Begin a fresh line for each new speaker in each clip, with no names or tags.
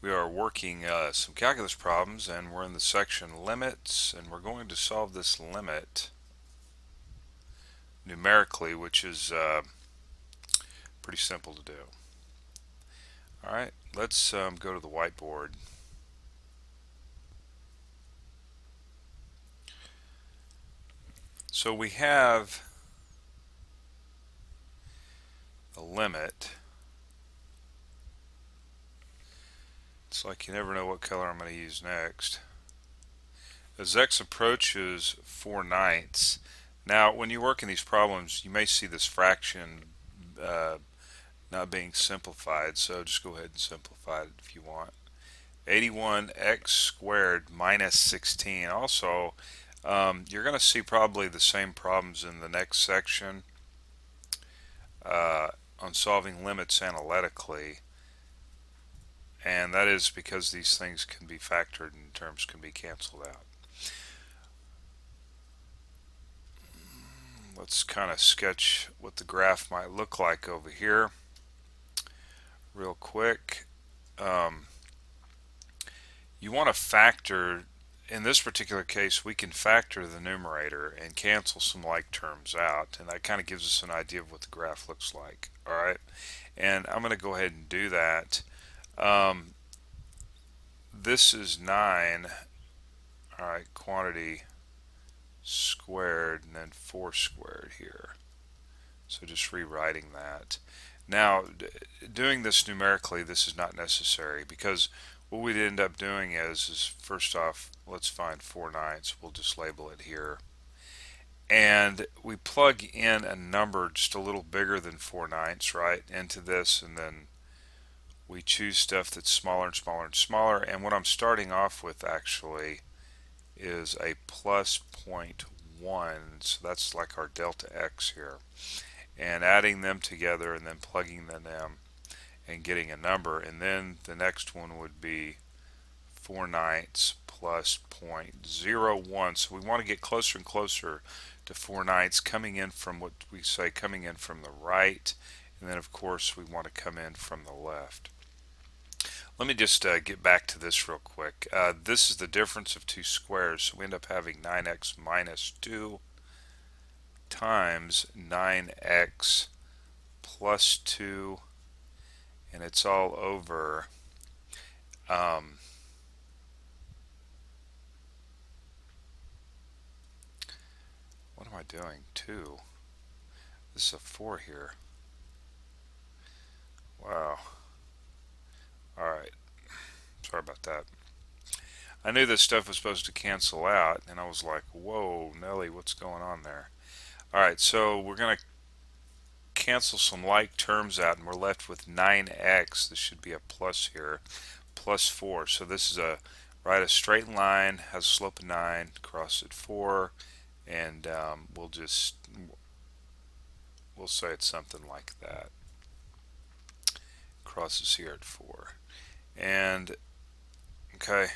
We are working some calculus problems, and we're in the section limits, and we're going to solve this limit numerically, which is pretty simple to do. Alright, let's go to the whiteboard. So we have a limit. It's like you never know what color I'm going to use next. As x approaches 4/9. Now, when you work in these problems, you may see this fraction not being simplified, so just go ahead and simplify it if you want. 81x squared minus 16. Also, you're going to see probably the same problems in the next section on solving limits analytically, and that is because these things can be factored and terms can be canceled out. Let's kind of sketch what the graph might look like over here real quick. You want to factor, in this particular case, we can factor the numerator and cancel some like terms out, and that kind of gives us an idea of what the graph looks like. Alright, and I'm going to go ahead and do that. This is 9, alright, quantity squared, and then 4 squared here. So just rewriting that. Now, doing this numerically, this is not necessary, because what we'd end up doing is first off, let's find 4/9. We'll just label it here. And we plug in a number just a little bigger than 4/9, right, into this, and then we choose stuff that's smaller and smaller and smaller. And what I'm starting off with actually is a plus 0.1, so that's like our delta x here. And adding them together and then plugging them in and getting a number, and then the next one would be 4/9 plus 0.01. So we want to get closer and closer to 4/9, coming in from what we say coming in from the right, and then of course we want to come in from the left. Let me just get back to this real quick. This is the difference of two squares, so we end up having 9x minus 2 times 9x plus 2, and it's all over what am I doing? 2. This is a 4 here. Wow. Alright. Sorry about that. I knew this stuff was supposed to cancel out, and I was like, whoa, Nelly, what's going on there? Alright, so we're going to cancel some like terms out, and we're left with 9x. This should be a plus here, plus 4. So this is a straight line, has a slope of 9, cross at 4, and we'll say it's something like that. Crosses here at 4. And okay,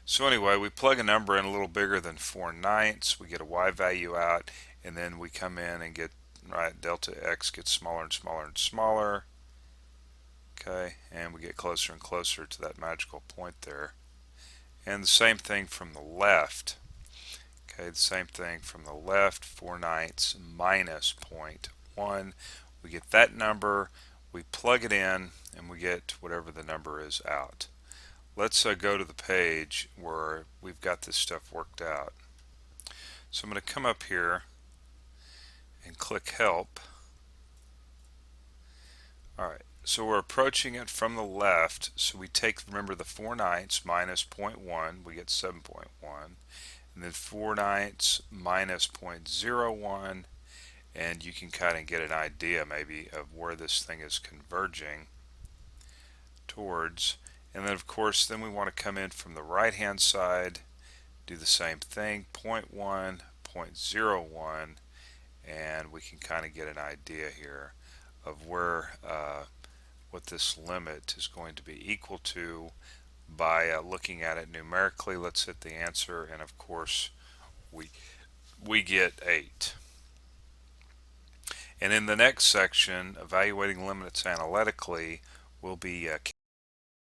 so anyway, we plug a number in a little bigger than 4/9. We get a y value out, and then we come in and get, right, delta x gets smaller and smaller and smaller. Okay, and we get closer and closer to that magical point there. And the same thing from the left. Okay, the same thing from the left, 4/9 minus 0.1. We get that number, we plug it in, and we get whatever the number is out. Let's go to the page where we've got this stuff worked out. So I'm going to come up here and click help. Alright, so we're approaching it from the left, so we take, remember, the 4/9 minus 0.1, we get 7.1, and then 4/9 minus 0.01, and you can kind of get an idea maybe of where this thing is converging towards. And then of course then we want to come in from the right hand side, do the same thing, 0.1, 0.01, and we can kind of get an idea here of where what this limit is going to be equal to by looking at it numerically. Let's hit the answer, and of course we get 8. And in the next section, evaluating limits analytically, we'll be